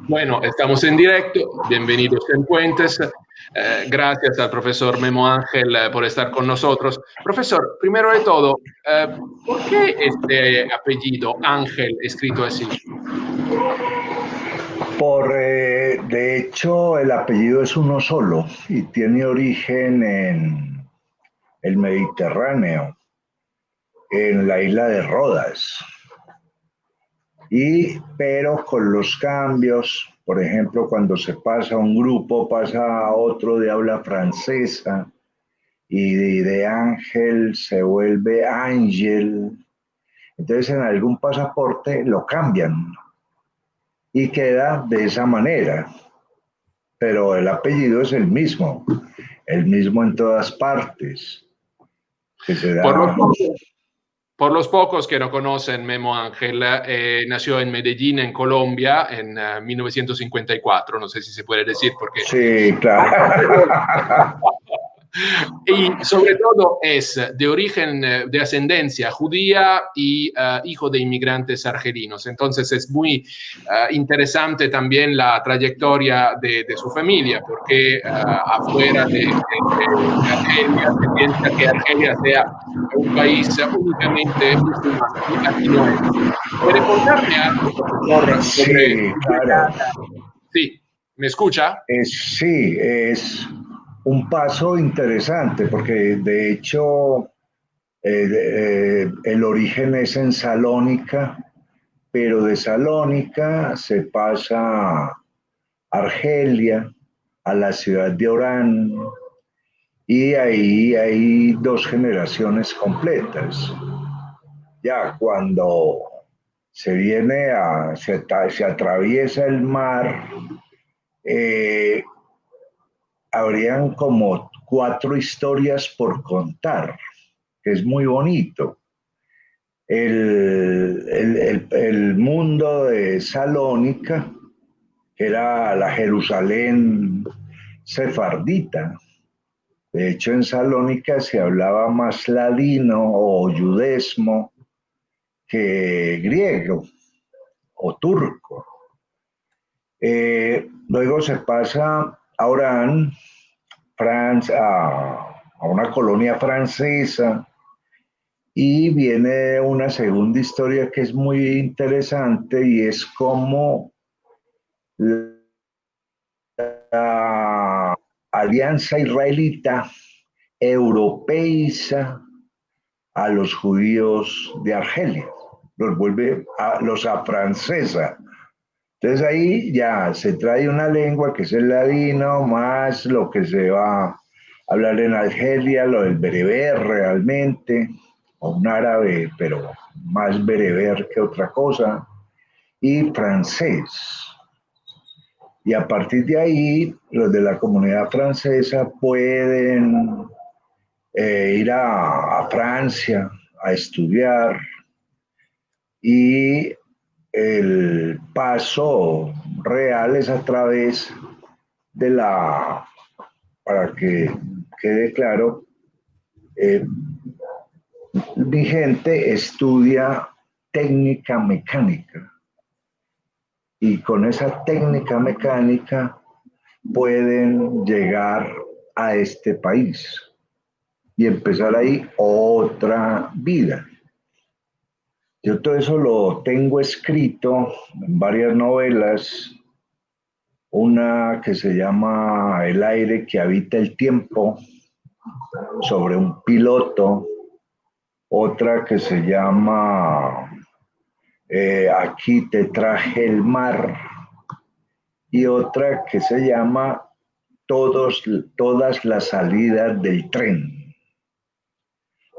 Bueno, estamos en directo. Bienvenidos en Puentes. Gracias al profesor Memo Ángel por estar con nosotros. Profesor, primero de todo, ¿por qué este apellido Ángel escrito así? De hecho, el apellido es uno solo y tiene origen en el Mediterráneo, en la isla de Rodas. Pero con los cambios, por ejemplo, cuando se pasa un grupo, pasa a otro de habla francesa y de Ángel se vuelve Ángel. Entonces en algún pasaporte lo cambian y queda de esa manera, pero el apellido es el mismo en todas partes, que se Por los da. pocos, por los pocos que no conocen, Memo Ángel nació en Medellín, en Colombia, en 1954. No sé si se puede decir porque Sí, claro. y sobre todo es de origen, de ascendencia judía y hijo de inmigrantes argelinos. Entonces es muy interesante también la trayectoria de su familia, porque afuera de Argelia se piensa que Argelia sea un país únicamente musulmán y así no es. ¿Puede contarme algo, profesor, sobre Sí, su claro. llegada? Sí, ¿me escucha? Es un paso interesante porque de hecho el origen es en Salónica, pero de Salónica se pasa a Argelia, a la ciudad de Orán, y ahí hay dos generaciones completas. Ya cuando se atraviesa el mar, eh, habrían como cuatro historias por contar, que es muy bonito. El mundo de Salónica, que era la Jerusalén sefardita. De hecho, en Salónica se hablaba más ladino o yudesmo que griego o turco. Luego se pasa a Orán, a una colonia francesa, y viene una segunda historia que es muy interesante y es cómo la alianza israelita europeiza a los judíos de Argelia, los afrancesa. Entonces ahí ya se trae una lengua que es el ladino, más lo que se va a hablar en Argelia, lo del bereber realmente, o un árabe, pero más bereber que otra cosa, y francés. Y a partir de ahí, los de la comunidad francesa pueden ir a Francia a estudiar, y el paso real es a través de para que quede claro, eh, mi gente estudia técnica mecánica y con esa técnica mecánica pueden llegar a este país y empezar ahí otra vida. Yo todo eso lo tengo escrito en varias novelas, una que se llama El aire que habita el tiempo, sobre un piloto, otra que se llama Aquí te traje el mar, y otra que se llama Todas las salidas del tren,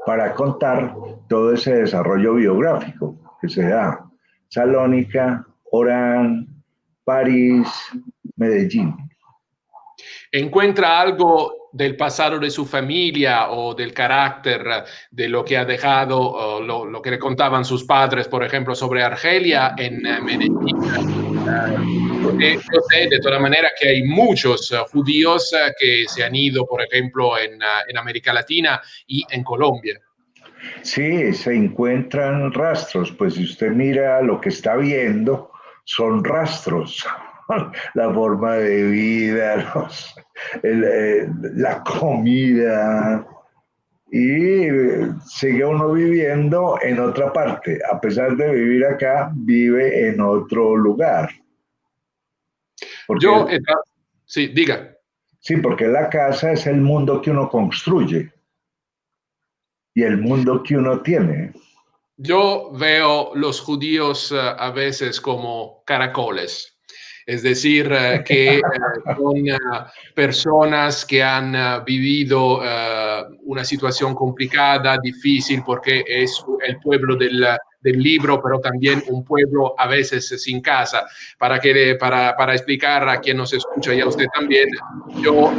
para contar todo ese desarrollo biográfico que se da. Salónica, Orán, París, Medellín. ¿Encuentra algo del pasado de su familia o del carácter de lo que ha dejado, lo que le contaban sus padres, por ejemplo, sobre Argelia en Medellín? Porque yo sé de toda manera que hay muchos judíos que se han ido, por ejemplo, en América Latina y en Colombia. Sí, se encuentran rastros, pues si usted mira lo que está viendo, son rastros. la forma de vida, la comida, y sigue uno viviendo en otra parte. A pesar de vivir acá, vive en otro lugar. Yo, Porque, sí, diga. sí, porque la casa es el mundo que uno construye y el mundo que uno tiene. Yo veo los judíos a veces como caracoles, es decir, que son personas que han vivido una situación complicada, difícil, porque es el pueblo del libro, pero también un pueblo a veces sin casa. Para explicar a quien nos escucha y a usted también, yo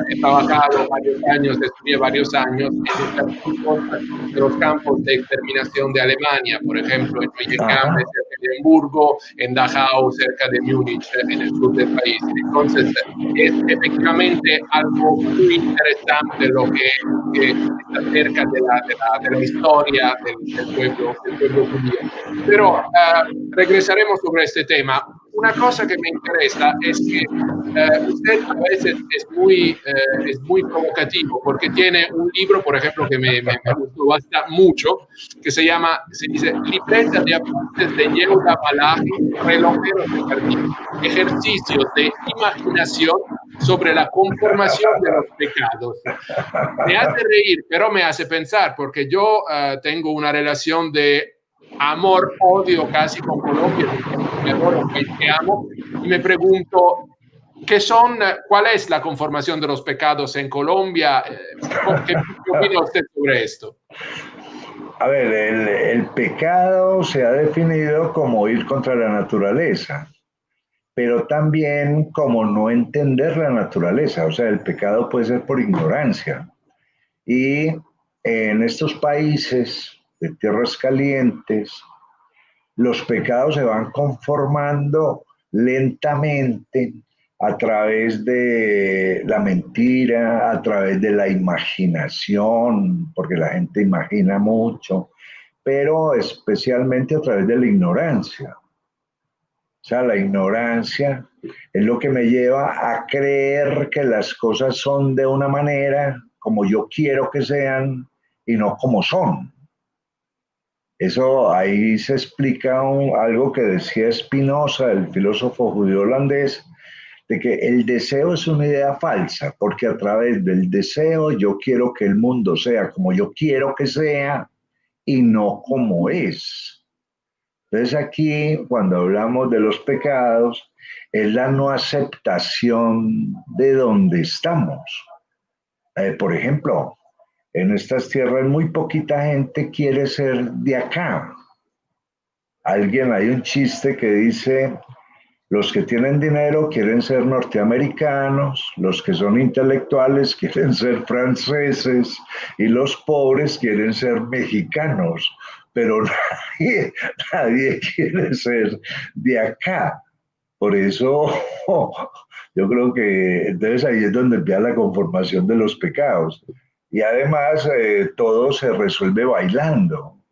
he trabajado varios años, estudié varios años de los campos de exterminación de Alemania, por ejemplo, en Neuengamme, Ajá. cerca de Hamburgo, en Dachau, cerca de Múnich, en el sur del país. Entonces, es efectivamente algo muy interesante lo que está cerca de la historia del pueblo judío. Pero regresaremos sobre este tema. Una cosa que me interesa es que usted a veces es muy provocativo porque tiene un libro, por ejemplo, que me gustó bastante mucho, que se dice Libreta de apuntes de Yehuda Malachi, relojero sefardí, ejercicios de imaginación sobre la conformación de los pecados. Me hace reír, pero me hace pensar, porque yo tengo una relación de amor-odio casi con Colombia, es un país que adoro, un país que amo, y me pregunto, ¿cuál es la conformación de los pecados en Colombia? ¿Qué opina usted sobre esto? A ver, el pecado se ha definido como ir contra la naturaleza, pero también como no entender la naturaleza. O sea, el pecado puede ser por ignorancia. Y en estos países de tierras calientes, los pecados se van conformando lentamente a través de la mentira, a través de la imaginación, porque la gente imagina mucho, pero especialmente a través de la ignorancia. O sea, la ignorancia es lo que me lleva a creer que las cosas son de una manera como yo quiero que sean y no como son. Eso ahí se explica algo que decía Spinoza, el filósofo judío holandés, de que el deseo es una idea falsa, porque a través del deseo yo quiero que el mundo sea como yo quiero que sea y no como es. Entonces aquí, cuando hablamos de los pecados, es la no aceptación de donde estamos. Por ejemplo, en estas tierras muy poquita gente quiere ser de acá. Hay un chiste que dice, los que tienen dinero quieren ser norteamericanos, los que son intelectuales quieren ser franceses y los pobres quieren ser mexicanos, pero nadie quiere ser de acá. Por eso yo creo que entonces ahí es donde empieza la conformación de los pecados. Y además todo se resuelve bailando. O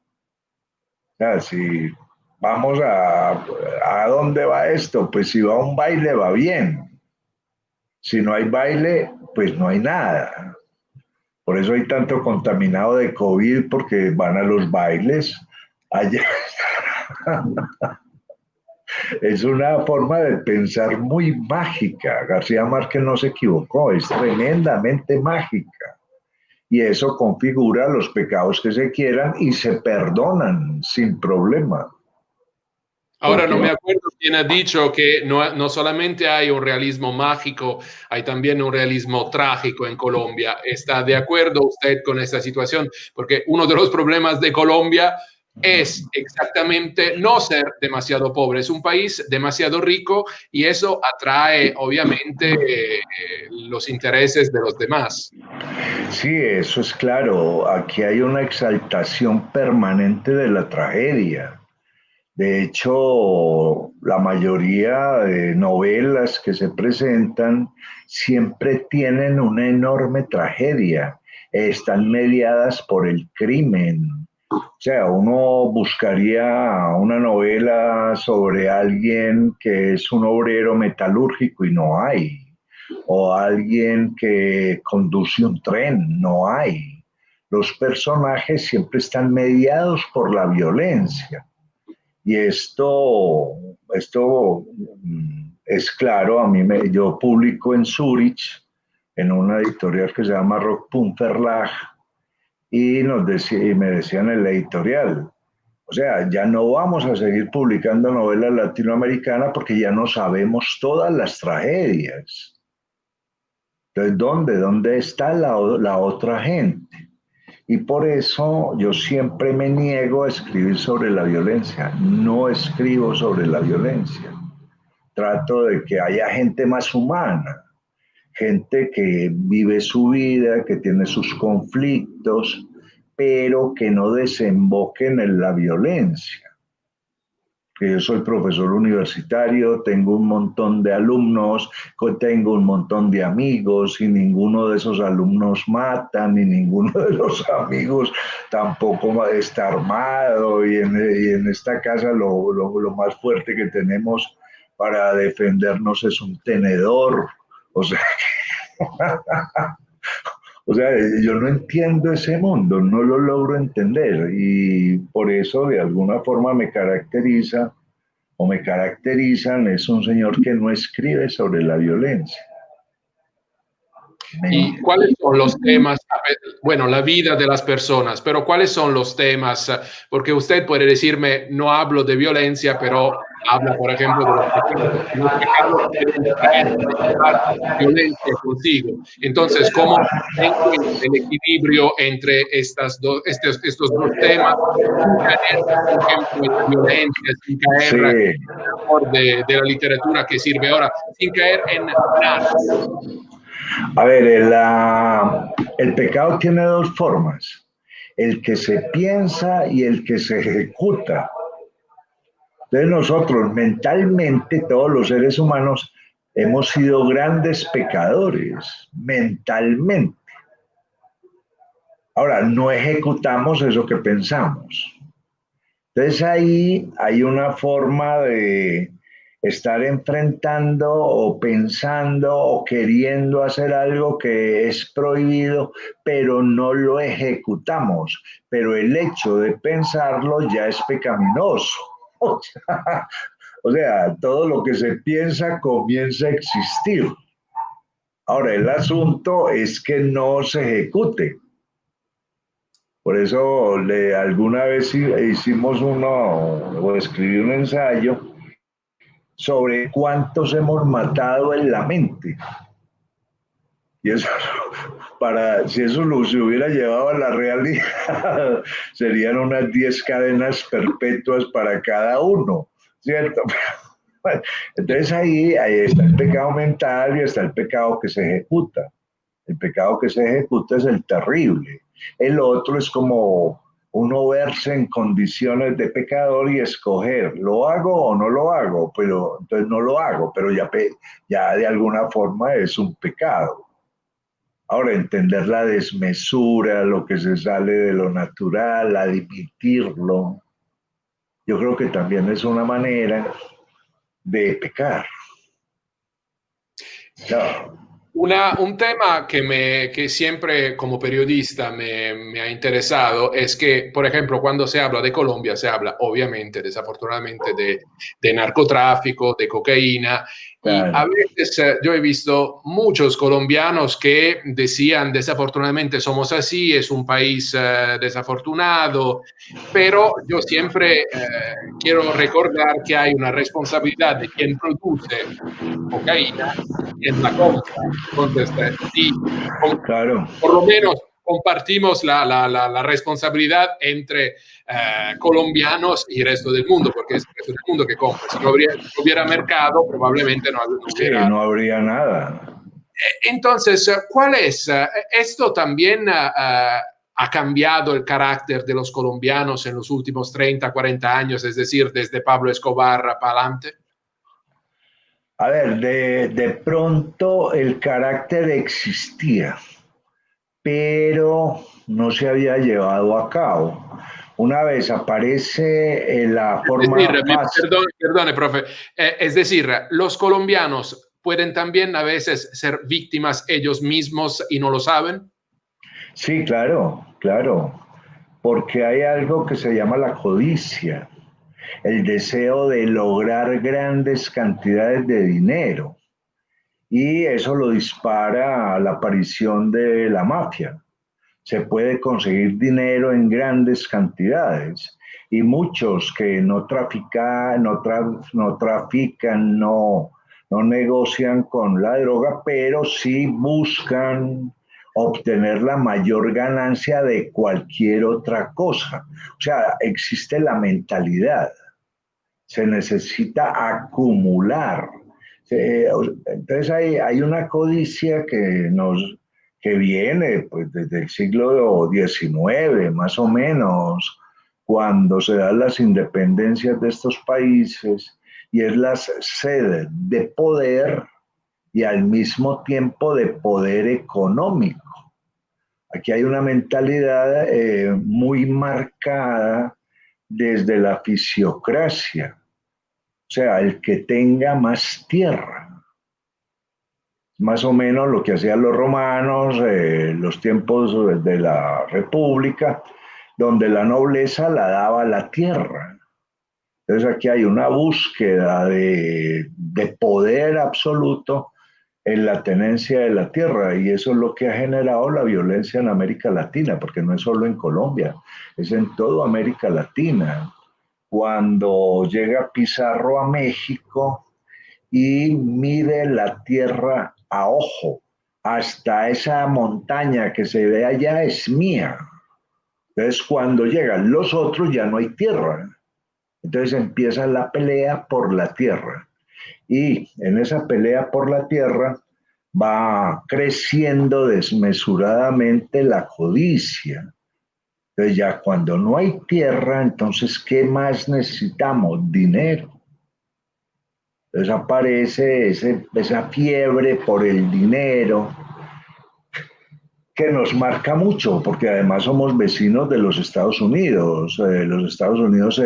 sea, si vamos a dónde va esto, pues si va a un baile va bien. Si no hay baile, pues no hay nada. Por eso hay tanto contaminado de COVID, porque van a los bailes. Allá. Es una forma de pensar muy mágica. García Márquez no se equivocó, es tremendamente mágica. Y eso configura los pecados que se quieran y se perdonan sin problema. Ahora no me acuerdo quién ha dicho que no solamente hay un realismo mágico, hay también un realismo trágico en Colombia. ¿Está de acuerdo usted con esta situación? Porque uno de los problemas de Colombia es exactamente no ser demasiado pobre. Es un país demasiado rico y eso atrae obviamente los intereses de los demás. Sí, eso es claro. Aquí hay una exaltación permanente de la tragedia. De hecho, la mayoría de novelas que se presentan siempre tienen una enorme tragedia. Están mediadas por el crimen, O sea, uno buscaría una novela sobre alguien que es un obrero metalúrgico y no hay. O alguien que conduce un tren, no hay. Los personajes siempre están mediados por la violencia. Y esto es claro, yo publico en Zurich, en una editorial que se llama Rockpunt Verlag, y me decían en la editorial, o sea, ya no vamos a seguir publicando novelas latinoamericanas porque ya no sabemos todas las tragedias. Entonces, ¿dónde está la otra gente? Y por eso yo siempre me niego a escribir sobre la violencia. No escribo sobre la violencia. Trato de que haya gente más humana, gente que vive su vida, que tiene sus conflictos, pero que no desemboquen en la violencia. Que yo soy profesor universitario, tengo un montón de alumnos, tengo un montón de amigos y ninguno de esos alumnos mata, ni ninguno de los amigos tampoco está armado y en esta casa lo más fuerte que tenemos para defendernos es un tenedor. O sea, o sea, yo no entiendo ese mundo, no lo logro entender y por eso de alguna forma me caracteriza o me caracterizan, es un señor que no escribe sobre la violencia. ¿Y cuáles son los temas? Bueno, la vida de las personas, pero ¿cuáles son los temas? Porque usted puede decirme, no hablo de violencia, pero habla, por ejemplo, de los pecados que pueden traer o llevar violencia consigo. Entonces, ¿cómo tengo el equilibrio entre estos dos temas sin caer, por ejemplo, en la violencia, sin caer Sí, en el amor de la literatura que sirve ahora, sin caer en narcos? a ver, el pecado tiene dos formas, el que se piensa y el que se ejecuta. Entonces nosotros mentalmente, todos los seres humanos, hemos sido grandes pecadores, mentalmente. Ahora, no ejecutamos eso que pensamos. Entonces ahí hay una forma de estar enfrentando o pensando o queriendo hacer algo que es prohibido, pero no lo ejecutamos. Pero el hecho de pensarlo ya es pecaminoso. O sea, todo lo que se piensa comienza a existir. Ahora, el asunto es que no se ejecute. Por eso alguna vez hicimos o escribí un ensayo sobre cuántos hemos matado en la mente. Y eso, si eso se hubiera llevado a la realidad, serían unas 10 cadenas perpetuas para cada uno, ¿cierto? Entonces ahí está el pecado mental y está el pecado que se ejecuta. El pecado que se ejecuta es el terrible. El otro es como uno verse en condiciones de pecador y escoger, ¿lo hago o no lo hago? Pero entonces no lo hago, pero ya de alguna forma es un pecado. Ahora, entender la desmesura, lo que se sale de lo natural, admitirlo, yo creo que también es una manera de pecar. No. Un tema que siempre como periodista me ha interesado es que, por ejemplo, cuando se habla de Colombia, se habla obviamente, desafortunadamente, de narcotráfico, de cocaína, y a Claro. veces yo he visto muchos colombianos que decían, desafortunadamente somos así, es un país desafortunado, pero yo siempre quiero recordar que hay una responsabilidad de quien produce cocaína y quien la compra. Entonces, sí, Claro. por lo menos compartimos la responsabilidad entre colombianos y el resto del mundo, porque es el resto del mundo que compra. Si no hubiera mercado, probablemente no Sí, hubiera. no habría nada. Entonces, ¿cuál es? Esto también ha cambiado el carácter de los colombianos en los últimos 30, 40 años, es decir, desde Pablo Escobar para adelante. A ver, de pronto el carácter existía, pero no se había llevado a cabo. Una vez aparece la Es decir, forma fácil. perdone, profe, es decir, los colombianos pueden también a veces ser víctimas ellos mismos y no lo saben. Sí, claro, claro, porque hay algo que se llama la codicia, el deseo de lograr grandes cantidades de dinero. Y eso lo dispara a la aparición de la mafia. Se puede conseguir dinero en grandes cantidades y muchos que no negocian con la droga, pero sí buscan obtener la mayor ganancia de cualquier otra cosa. O sea, existe la mentalidad, se necesita acumular. Entonces hay una codicia que viene pues, desde el siglo XIX, más o menos, cuando se dan las independencias de estos países, y es la sede de poder y al mismo tiempo de poder económico. Aquí hay una mentalidad muy marcada desde la fisiocracia, o sea, el que tenga más tierra. Más o menos lo que hacían los romanos, los tiempos de la República, donde la nobleza la daba la tierra. Entonces aquí hay una búsqueda de poder absoluto en la tenencia de la tierra y eso es lo que ha generado la violencia en América Latina, porque no es solo en Colombia, es en toda América Latina. Cuando llega Pizarro a México y mide la tierra a ojo, hasta esa montaña que se ve allá es mía. Entonces cuando llegan los otros ya no hay tierra. Entonces empieza la pelea por la tierra. Y en esa pelea por la tierra va creciendo desmesuradamente la codicia. Entonces ya cuando no hay tierra, entonces ¿qué más necesitamos? Dinero. Entonces aparece esa fiebre por el dinero que nos marca mucho, porque además somos vecinos de los Estados Unidos. Los Estados Unidos,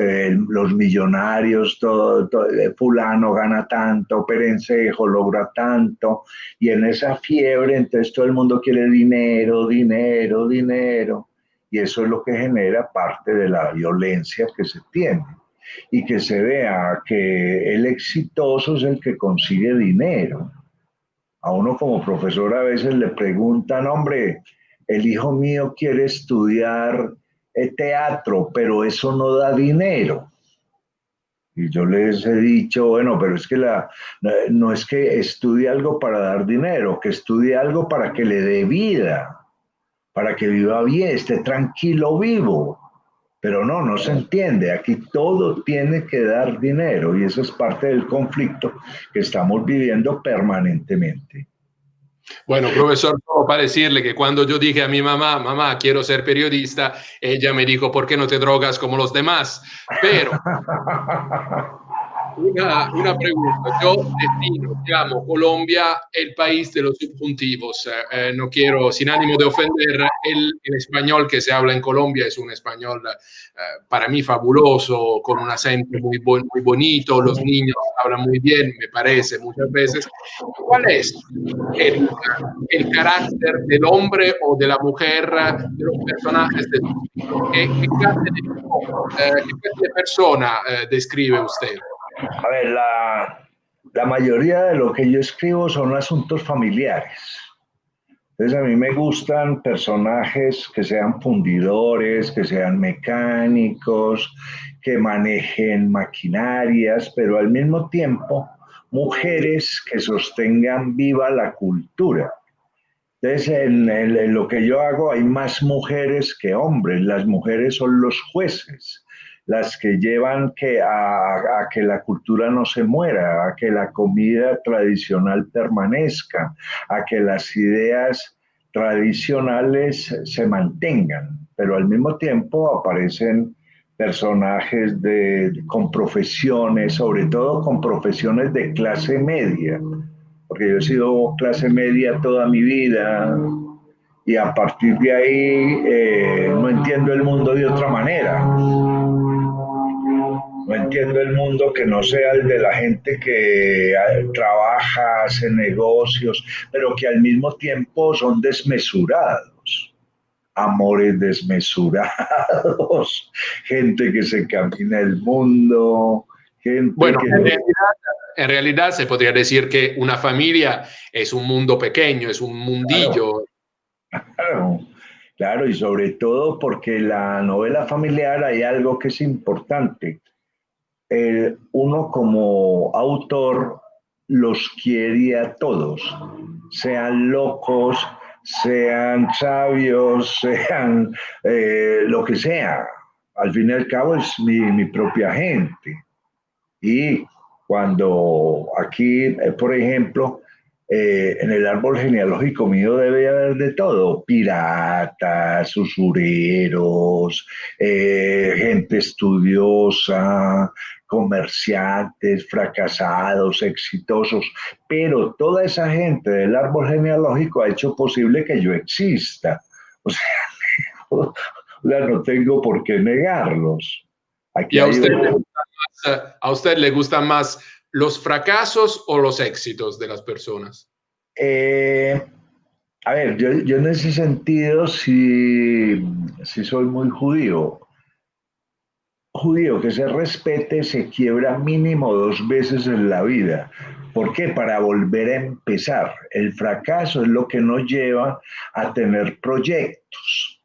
los millonarios, fulano gana tanto, Perencejo logra tanto, y en esa fiebre entonces todo el mundo quiere dinero, dinero, dinero, y eso es lo que genera parte de la violencia que se tiene. Y que se vea que el exitoso es el que consigue dinero. A uno como profesor a veces le preguntan, hombre, el hijo mío quiere estudiar teatro, pero eso no da dinero. Y yo les he dicho, bueno, pero es que no es que estudie algo para dar dinero, que estudie algo para que le dé vida, para que viva bien, esté tranquilo vivo. Pero no se entiende. Aquí todo tiene que dar dinero y eso es parte del conflicto que estamos viviendo permanentemente. Bueno, profesor, solo para decirle que cuando yo dije a mi mamá, mamá, quiero ser periodista, ella me dijo, ¿por qué no te drogas como los demás? Pero una pregunta. Yo defino, digamos, Colombia el país de los subjuntivos. No quiero, sin ánimo de ofender, el español que se habla en Colombia es un español para mí fabuloso, con un acento muy bonito. Los niños hablan muy bien, me parece, muchas veces. ¿Cuál es el, el carácter del hombre o de la mujer, de los personajes de sus libros? ¿Qué clase qué clase de persona describe usted? A ver, la mayoría de lo que yo escribo son asuntos familiares. Entonces a mí me gustan personajes que sean fundidores, que sean mecánicos, que manejen maquinarias, pero al mismo tiempo mujeres que sostengan viva la cultura. Entonces, en lo que yo hago hay más mujeres que hombres. Las mujeres son los jueces, las que llevan a que la cultura no se muera, a que la comida tradicional permanezca, a que las ideas tradicionales se mantengan. Pero al mismo tiempo aparecen personajes con profesiones, sobre todo con profesiones de clase media, porque yo he sido clase media toda mi vida y a partir de ahí no entiendo el mundo de otra manera. No entiendo el mundo que no sea el de la gente que trabaja, hace negocios, pero que al mismo tiempo son desmesurados. Amores desmesurados, gente que se camina el mundo, gente Bueno, que no... en realidad se podría decir que una familia es un mundo pequeño, es un Claro, mundillo. claro, claro, y sobre todo porque la novela familiar hay algo que es importante. Uno como autor los quiere a todos, sean locos, sean sabios, sean lo que sea. Al fin y al cabo es mi propia gente. Y cuando aquí, por ejemplo, en el árbol genealógico mío debe haber de todo: piratas, usureros, gente estudiosa, comerciantes, fracasados, exitosos, pero toda esa gente del árbol genealógico ha hecho posible que yo exista. O sea, no tengo por qué negarlos. ¿Y Aquí hay un... a usted le gustan más los fracasos o los éxitos de las personas? Eh, a ver, yo en ese sentido sí soy muy judío. Judío que se respete se quiebra mínimo 2 veces en la vida. ¿Por qué? Para volver a empezar. El fracaso es lo que nos lleva a tener proyectos.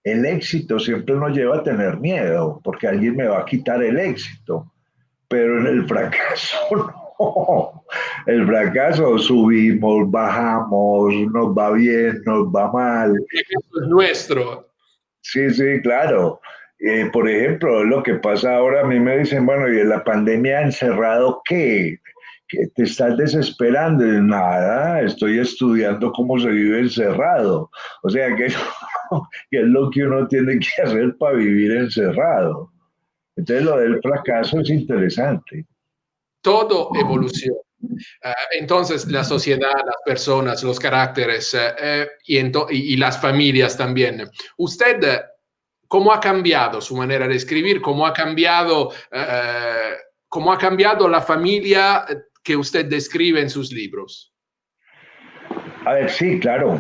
El éxito siempre nos lleva a tener miedo, porque alguien me va a quitar el éxito. Pero en el fracaso no. El fracaso subimos, bajamos, nos va bien, nos va mal. El fracaso es nuestro. Sí, sí, claro. Por ejemplo, lo que pasa ahora, a mí me dicen, bueno, ¿y en la pandemia encerrado qué? ¿Que te estás desesperando? Y nada, estoy estudiando cómo se vive encerrado. O sea, que es lo que uno tiene que hacer para vivir encerrado. Entonces, lo del fracaso es interesante. Todo evoluciona. Entonces, la sociedad, las personas, los caracteres y las familias también. Usted, ¿cómo ha cambiado su manera de escribir? ¿Cómo ha cambiado la familia que usted describe en sus libros? A ver, sí, claro,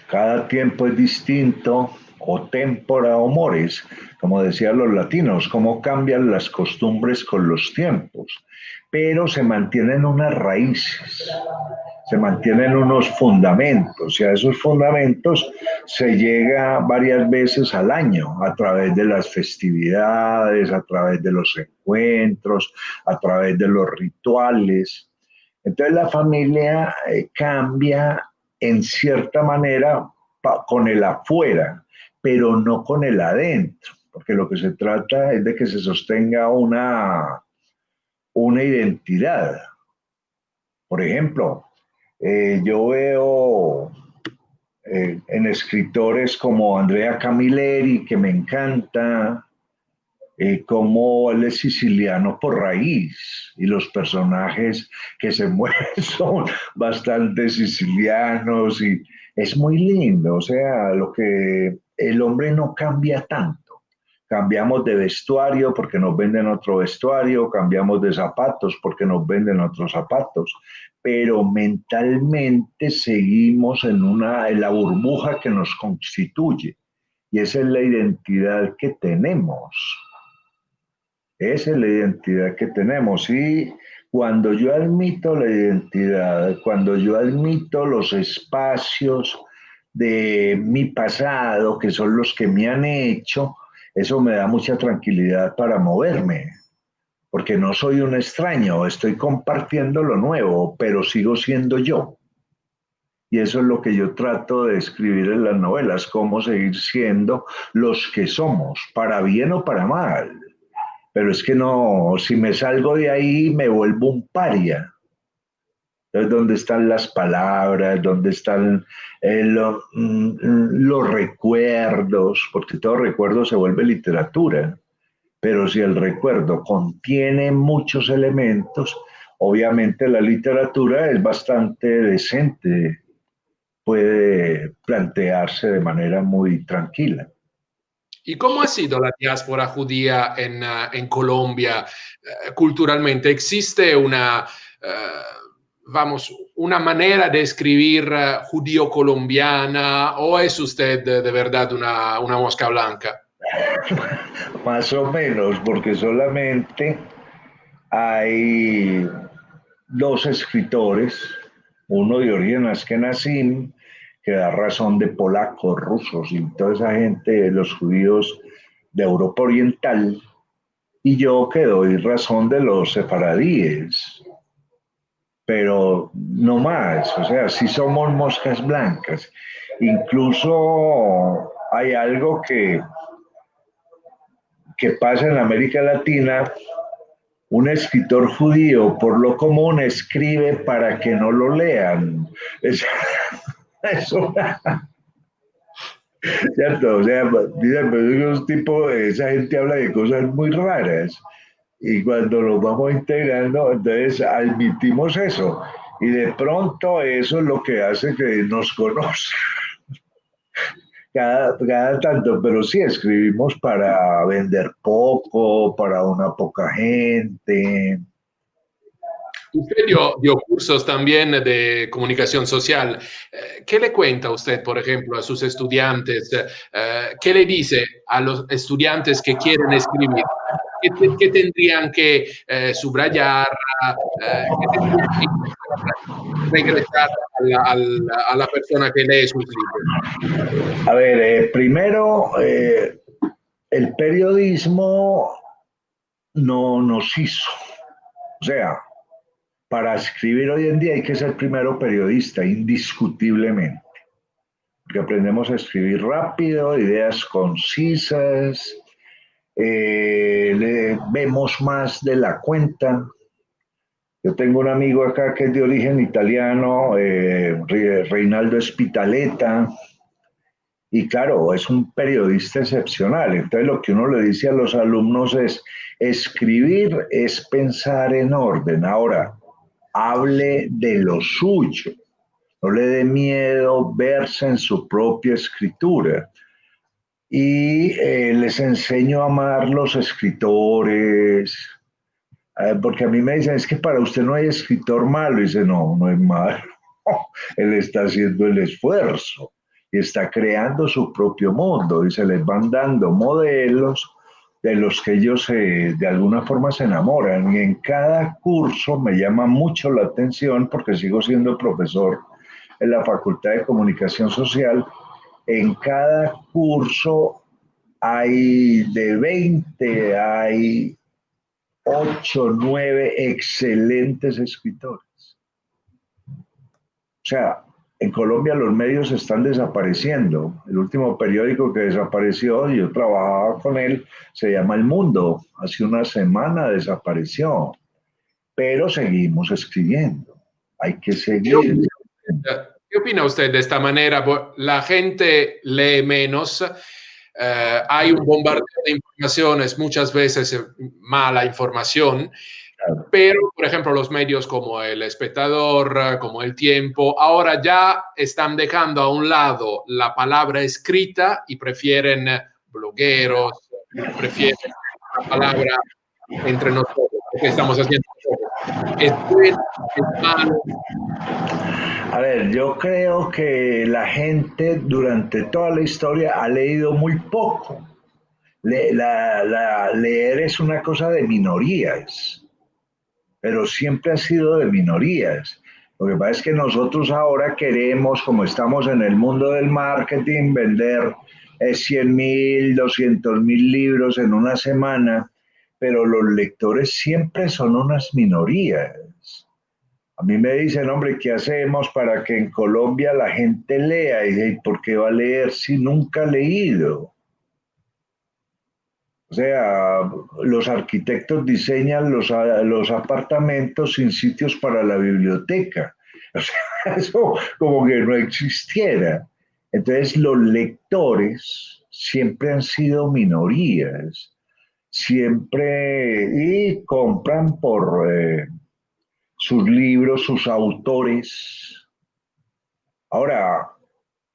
cada tiempo es distinto, o tempora o mores, como decían los latinos, cómo cambian las costumbres con los tiempos, pero se mantienen unas raíces, se mantienen unos fundamentos, y a esos fundamentos se llega varias veces al año, a través de las festividades, a través de los encuentros, a través de los rituales. Entonces la familia cambia en cierta manera con el afuera, pero no con el adentro, porque lo que se trata es de que se sostenga una identidad. Por ejemplo, yo veo en escritores como Andrea Camilleri, que me encanta, como él es siciliano por raíz y los personajes que se mueven son bastante sicilianos y es muy lindo, o sea, lo que el hombre no cambia tanto. Cambiamos de vestuario porque nos venden otro vestuario, cambiamos de zapatos porque nos venden otros zapatos, pero mentalmente seguimos en la burbuja que nos constituye y esa es la identidad que tenemos. Esa es la identidad que tenemos. Y cuando yo admito la identidad, cuando yo admito los espacios de mi pasado, que son los que me han hecho, eso me da mucha tranquilidad para moverme, porque no soy un extraño, estoy compartiendo lo nuevo, pero sigo siendo yo. Y eso es lo que yo trato de escribir en las novelas, cómo seguir siendo los que somos, para bien o para mal. Pero es que no, si me salgo de ahí me vuelvo un paria. Entonces, ¿dónde están las palabras? ¿Dónde están los recuerdos? Porque todo recuerdo se vuelve literatura. Pero si el recuerdo contiene muchos elementos, obviamente la literatura es bastante decente. puede plantearse de manera muy tranquila. ¿Y cómo ha sido la diáspora judía en Colombia culturalmente? ¿Existe vamos, una manera de escribir judío colombiana o es usted de verdad una mosca blanca? Más o menos, porque solamente hay dos escritores, uno de origen askenazim, que da razón de polacos, rusos y toda esa gente, los judíos de Europa Oriental, y yo que doy razón de los sefaradíes, pero no más, o sea, sí somos moscas blancas. Incluso hay algo que pasa en América Latina. Un escritor judío, por lo común, escribe para que no lo lean. Es una, ¿cierto? O sea, dicen, pero esos tipos, esa gente habla de cosas muy raras. Y cuando nos vamos integrando, entonces admitimos eso. Y de pronto eso es lo que hace que nos conozcan cada tanto, pero sí escribimos para vender poco, para una poca gente. Usted dio cursos también de comunicación social. ¿Qué le cuenta usted, por ejemplo, a sus estudiantes? ¿Qué le dice a los estudiantes que quieren escribir? ¿Qué tendrían que subrayar? ¿Qué tendrían que regresar a la persona que lee sus libros? A ver, primero, el periodismo no nos hizo. O sea, para escribir hoy en día hay que ser primero periodista, indiscutiblemente. Porque aprendemos a escribir rápido, ideas concisas, vemos más de la cuenta. Yo tengo un amigo acá que es de origen italiano, Reinaldo Spitaleta, y claro, es un periodista excepcional. Entonces lo que uno le dice a los alumnos es, escribir es pensar en orden. Ahora, hable de lo suyo. No le dé miedo verse en su propia escritura. Y les enseño a amar los escritores, porque a mí me dicen, es que para usted no hay escritor malo. Y dice, no, no es malo. Él está haciendo el esfuerzo y está creando su propio mundo y se les van dando modelos de los que ellos de alguna forma se enamoran. Y en cada curso me llama mucho la atención porque sigo siendo profesor en la Facultad de Comunicación Social. En cada curso hay de 20, hay 8, 9 excelentes escritores. O sea, en Colombia los medios están desapareciendo. El último periódico que desapareció, yo trabajaba con él, se llama El Mundo. Hace una semana desapareció, pero seguimos escribiendo. Hay que seguir. ¿Qué opina usted de esta manera? La gente lee menos, hay un bombardeo de informaciones, muchas veces mala información, pero, por ejemplo, los medios como El Espectador, como El Tiempo, ahora ya están dejando a un lado la palabra escrita y prefieren blogueros, prefieren la palabra entre nosotros, lo que estamos haciendo nosotros. ¿Es bueno? ¿Es malo? A ver, yo creo que la gente durante toda la historia ha leído muy poco. Leer es una cosa de minorías, pero siempre ha sido de minorías. Lo que pasa es que nosotros ahora queremos, como estamos en el mundo del marketing, vender 100.000, 200.000 libros en una semana, pero los lectores siempre son unas minorías. A mí me dicen, hombre, ¿qué hacemos para que en Colombia la gente lea? Y dice, ¿por qué va a leer si nunca ha leído? O sea, los arquitectos diseñan los apartamentos sin sitios para la biblioteca. O sea, eso como que no existiera. Entonces, los lectores siempre han sido minorías, siempre, y compran por sus libros, sus autores. Ahora,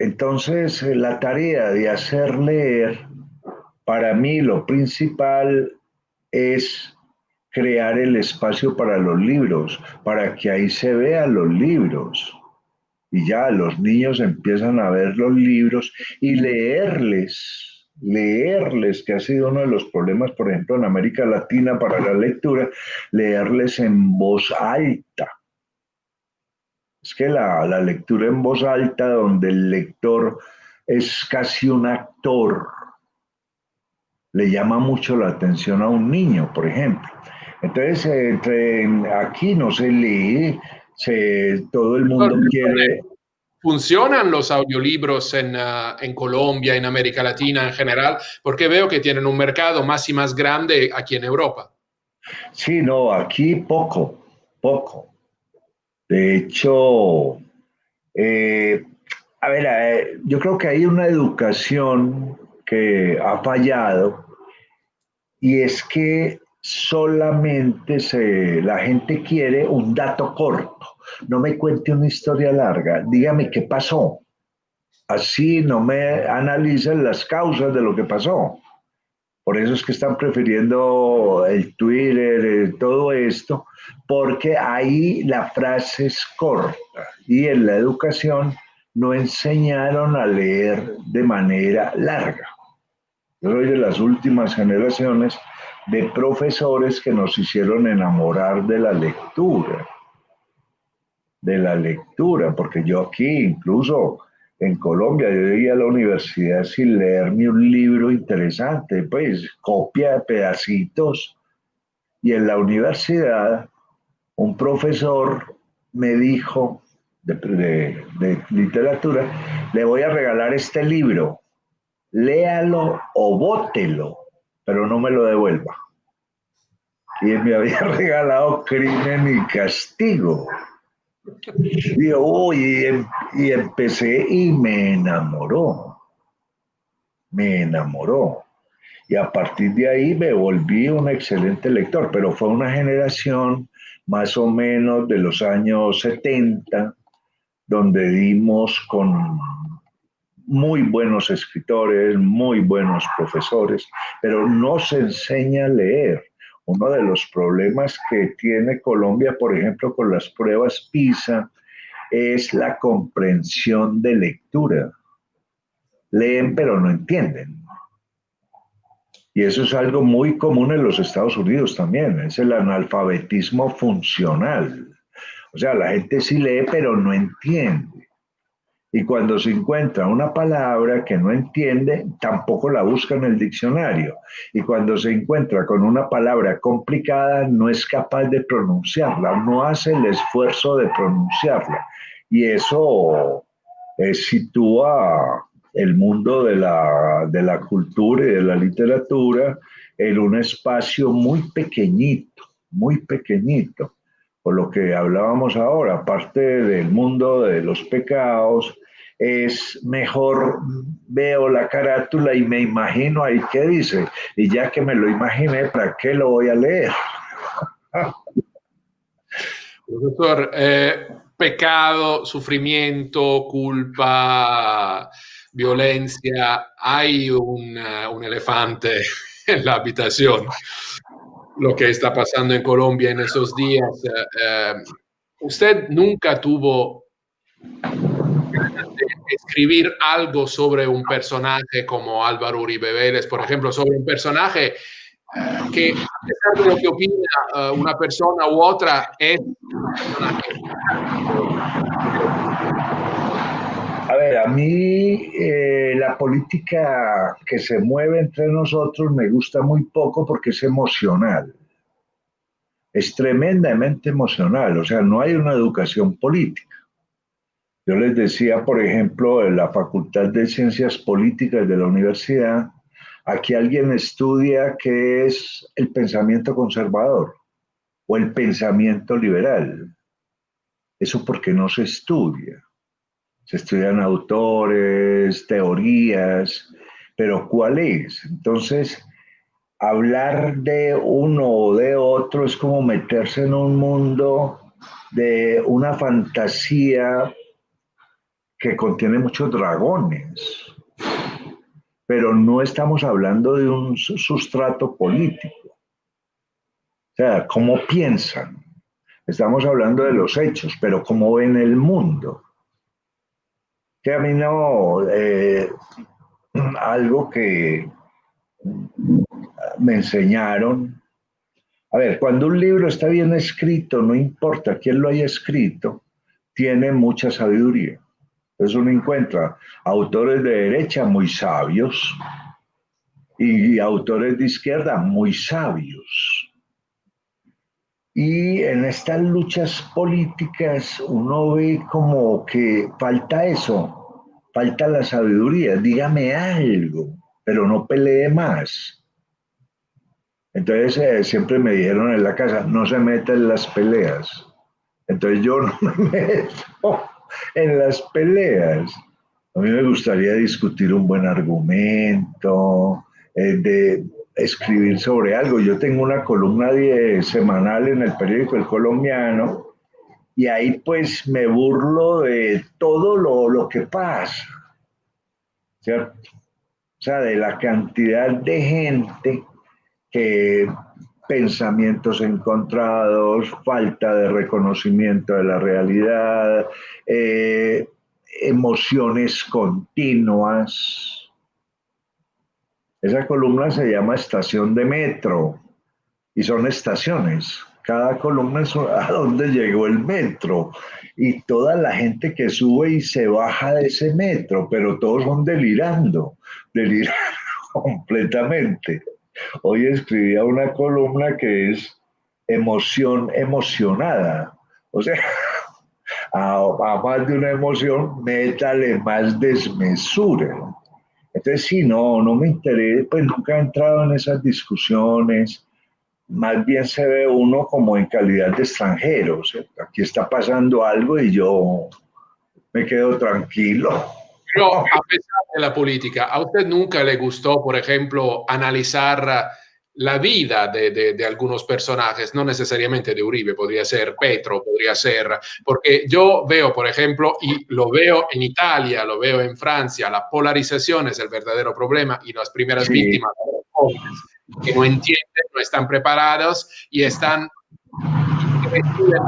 entonces, la tarea de hacer leer, para mí lo principal es crear el espacio para los libros, para que ahí se vean los libros. Y ya los niños empiezan a ver los libros y leerles, que ha sido uno de los problemas, por ejemplo, en América Latina para la lectura, leerles en voz alta. Es que la lectura en voz alta, donde el lector es casi un actor, le llama mucho la atención a un niño, por ejemplo. Entonces, aquí no se lee, todo el mundo quiere. ¿Funcionan los audiolibros en Colombia, en América Latina en general? Porque veo que tienen un mercado más y más grande aquí en Europa. Sí, no, aquí poco, poco. De hecho, eh, a ver, yo creo que hay una educación que ha fallado y es que solamente la gente quiere un dato corto. No me cuente una historia larga, dígame qué pasó. Así no me analicen las causas de lo que pasó. Por eso es que están prefiriendo el Twitter, todo esto, porque ahí la frase es corta y en la educación no enseñaron a leer de manera larga. Yo soy de las últimas generaciones de profesores que nos hicieron enamorar de la lectura, porque yo aquí, incluso en Colombia, yo llegué a la universidad sin leerme un libro interesante, pues copia de pedacitos, y en la universidad un profesor me dijo de literatura, le voy a regalar este libro, léalo o bótelo, pero no me lo devuelva. Y él me había regalado Crimen y Castigo. Y, uy, y empecé y me enamoró. Y a partir de ahí me volví un excelente lector, pero fue una generación más o menos de los años 70, donde dimos con muy buenos escritores, muy buenos profesores, pero no se enseña a leer. Uno de los problemas que tiene Colombia, por ejemplo, con las pruebas PISA, es la comprensión de lectura. Leen pero no entienden. Y eso es algo muy común en los Estados Unidos también, es el analfabetismo funcional. O sea, la gente sí lee pero no entiende. Y cuando se encuentra una palabra que no entiende, tampoco la busca en el diccionario. Y cuando se encuentra con una palabra complicada, no es capaz de pronunciarla, no hace el esfuerzo de pronunciarla. Y eso sitúa el mundo de la cultura y de la literatura en un espacio muy pequeñito. Por lo que hablábamos ahora, aparte del mundo de los pecados, es mejor veo la carátula y me imagino ahí qué dice. Y ya que me lo imaginé, ¿para qué lo voy a leer? Profesor, pecado, sufrimiento, culpa, violencia, hay un elefante en la habitación. Lo que está pasando en Colombia en esos días. ¿Usted nunca tuvo de escribir algo sobre un personaje como Álvaro Uribe Vélez, por ejemplo, sobre un personaje que, a pesar de lo que opina una persona u otra, es un personaje? A ver, a mí la política que se mueve entre nosotros me gusta muy poco porque es emocional, es tremendamente emocional, o sea, no hay una educación política. Yo les decía, por ejemplo, en la Facultad de Ciencias Políticas de la universidad, aquí alguien estudia qué es el pensamiento conservador o el pensamiento liberal. Eso porque no se estudia. Se estudian autores, teorías, pero ¿cuál es? Entonces, hablar de uno o de otro es como meterse en un mundo de una fantasía que contiene muchos dragones, pero no estamos hablando de un sustrato político. O sea, ¿cómo piensan? Estamos hablando de los hechos, pero ¿cómo ven el mundo? Que a mí no, algo que me enseñaron. A ver, cuando un libro está bien escrito, no importa quién lo haya escrito, tiene mucha sabiduría. Entonces uno encuentra autores de derecha muy sabios y autores de izquierda muy sabios. Y en estas luchas políticas uno ve como que falta eso, falta la sabiduría. Dígame algo, pero no pelee más. Entonces siempre me dijeron en la casa, no se meta en las peleas. Entonces yo no me meto en las peleas. A mí me gustaría discutir un buen argumento, de escribir sobre algo. Yo tengo una columna semanal en el periódico El Colombiano y ahí pues me burlo de todo lo que pasa, ¿cierto? O sea, de la cantidad de gente que pensamientos encontrados, falta de reconocimiento de la realidad, emociones continuas. Esa columna se llama Estación de Metro y son estaciones. Cada columna es a dónde llegó el metro y toda la gente que sube y se baja de ese metro, pero todos son delirando completamente. Hoy escribía una columna que es emoción emocionada. O sea, a más de una emoción, métale más desmesura. Entonces, sí, no me interesa, pues nunca he entrado en esas discusiones. Más bien se ve uno como en calidad de extranjero. ¿Cierto? Aquí está pasando algo y yo me quedo tranquilo. Pero a pesar de la política, ¿a usted nunca le gustó, por ejemplo, analizar la vida de algunos personajes? No necesariamente de Uribe, podría ser Petro, podría ser, porque yo veo, por ejemplo, y lo veo en Italia, lo veo en Francia, la polarización es el verdadero problema y las primeras Sí, víctimas son los jóvenes que no entienden, no están preparados y están reciben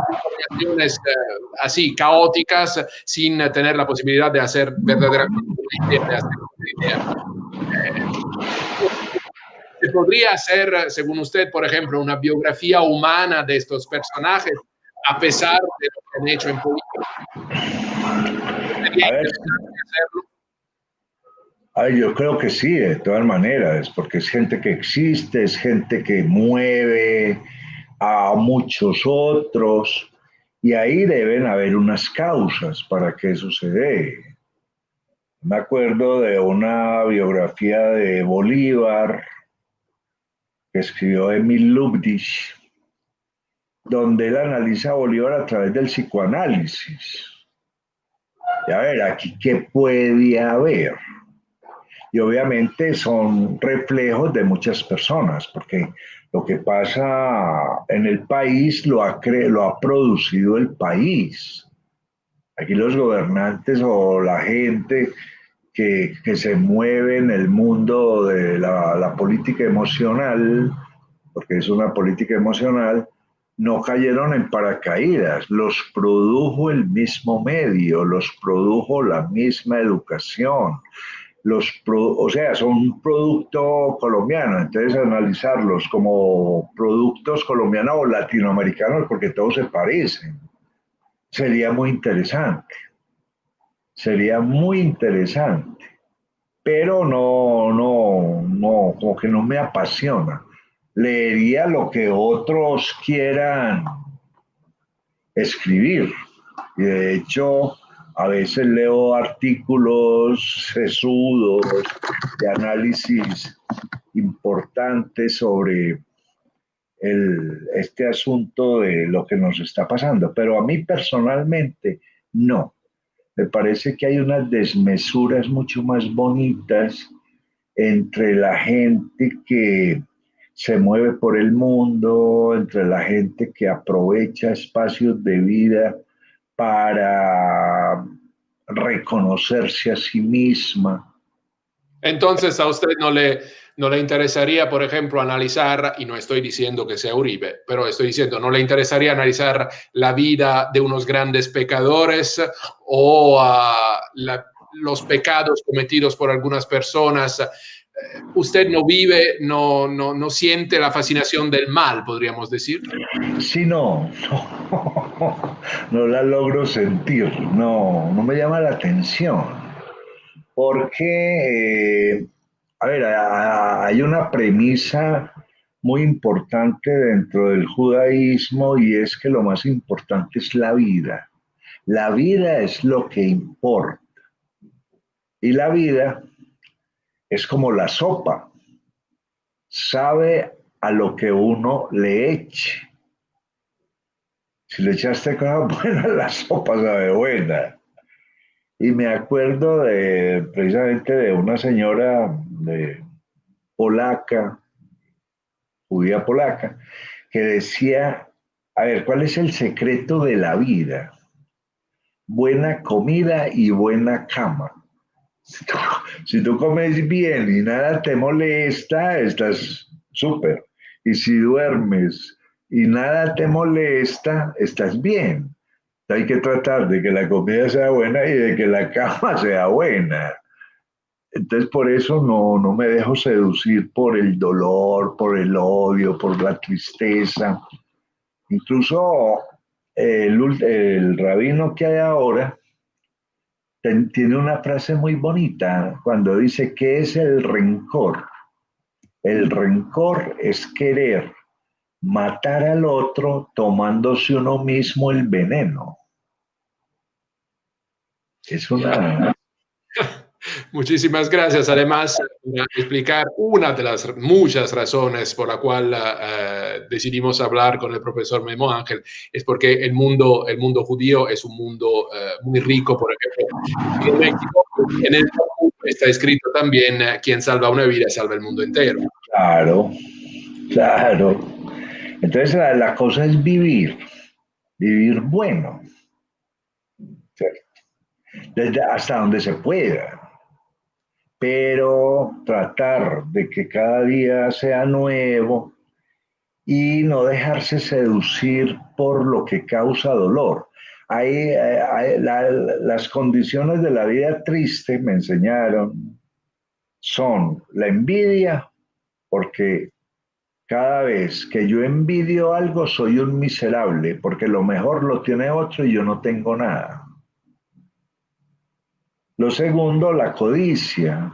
informaciones así caóticas sin tener la posibilidad de hacer verdaderamente una idea, de hacer una idea. ¿Se podría hacer, según usted, por ejemplo, una biografía humana de estos personajes a pesar de lo que han hecho en política? ¿Sería a ver, interesante hacerlo? ay, yo creo que sí, de todas maneras, porque es gente que existe, es gente que mueve a muchos otros, y ahí deben haber unas causas para que eso se dé. Me acuerdo de una biografía de Bolívar que escribió Emil Lubitsch, donde él analiza a Bolívar a través del psicoanálisis. Y a ver, aquí, ¿qué puede haber? Y obviamente son reflejos de muchas personas, porque lo que pasa en el país lo ha producido el país. Aquí los gobernantes o la gente que se mueve en el mundo de la política emocional, porque es una política emocional, no cayeron en paracaídas, los produjo el mismo medio, los produjo la misma educación, o sea, son un producto colombiano, entonces analizarlos como productos colombianos o latinoamericanos, porque todos se parecen, sería muy interesante, sería muy interesante, pero como que no me apasiona. Leería lo que otros quieran escribir, y de hecho a veces leo artículos sesudos de análisis importantes sobre este asunto de lo que nos está pasando, pero a mí personalmente no. Me parece que hay unas desmesuras mucho más bonitas entre la gente que se mueve por el mundo, entre la gente que aprovecha espacios de vida para reconocerse a sí misma. Entonces, a usted no le interesaría, por ejemplo, analizar, y no estoy diciendo que sea Uribe, pero estoy diciendo, no le interesaría analizar la vida de unos grandes pecadores o los pecados cometidos por algunas personas. Usted no vive, no siente la fascinación del mal, podríamos decir. Sí, no, no la logro sentir, no me llama la atención, porque, a ver, hay una premisa muy importante dentro del judaísmo y es que lo más importante es la vida. La vida es lo que importa y la vida es como la sopa, sabe a lo que uno le eche. Si le echaste cosas buenas, la sopa sabe buena. Y me acuerdo precisamente de una señora polaca, judía polaca, que decía, a ver, ¿cuál es el secreto de la vida? Buena comida y buena cama. Si tú, si tú comes bien y nada te molesta, estás súper. Y si duermes y nada te molesta, estás bien. Hay que tratar de que la comida sea buena y de que la cama sea buena. Entonces por eso no me dejo seducir por el dolor, por el odio, por la tristeza. Incluso el rabino que hay ahora tiene una frase muy bonita cuando dice que es el rencor. El rencor es querer matar al otro tomándose uno mismo el veneno. Es una... Muchísimas gracias. Además, para explicar una de las muchas razones por la cual decidimos hablar con el profesor Memo Ángel, es porque el mundo judío es un mundo muy rico. Por ejemplo, en México, en el Talmud está escrito también, quien salva una vida salva el mundo entero. Claro, claro. Entonces la cosa es vivir, vivir bueno, ¿cierto? Hasta donde se pueda, pero tratar de que cada día sea nuevo y no dejarse seducir por lo que causa dolor. Las condiciones de la vida triste me enseñaron son la envidia, porque cada vez que yo envidio algo soy un miserable, porque lo mejor lo tiene otro y yo no tengo nada. Lo segundo, la codicia,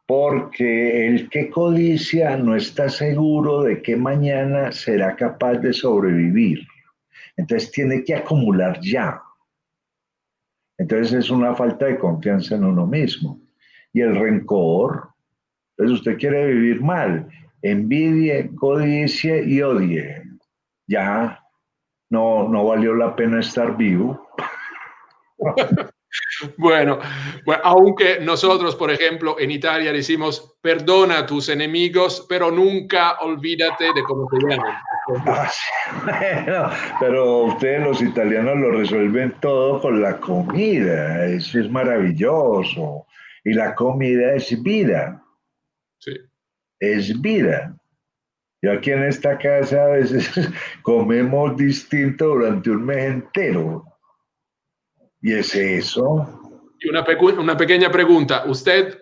porque el que codicia no está seguro de que mañana será capaz de sobrevivir. Entonces tiene que acumular ya. Entonces es una falta de confianza en uno mismo. Y el rencor, entonces usted quiere vivir mal, envidie, codicie y odie. Ya no valió la pena estar vivo. Bueno, aunque nosotros, por ejemplo, en Italia decimos perdona a tus enemigos, pero nunca olvídate de cómo te llaman. Ah, sí, bueno, pero ustedes los italianos lo resuelven todo con la comida, eso es maravilloso. Y la comida es vida, Sí. es vida. Yo aquí en esta casa a veces comemos distinto durante un mes entero. Y es eso. Y una pequeña pregunta. ¿Usted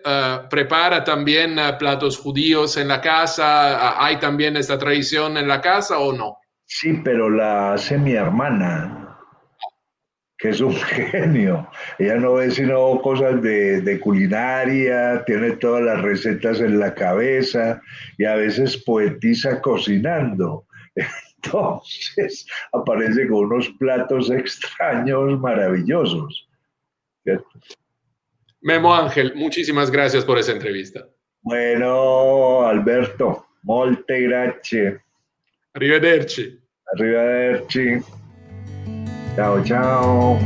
prepara también platos judíos en la casa? ¿Hay también esta tradición en la casa o no? Sí, pero la hace mi hermana, que es un genio. Ella no ve sino cosas de culinaria, tiene todas las recetas en la cabeza y a veces poetiza cocinando. Entonces aparece con unos platos extraños maravillosos. ¿Cierto? Memo Ángel, muchísimas gracias por esa entrevista. Bueno, Alberto, molte grazie. Arrivederci. Arrivederci. Ciao, ciao.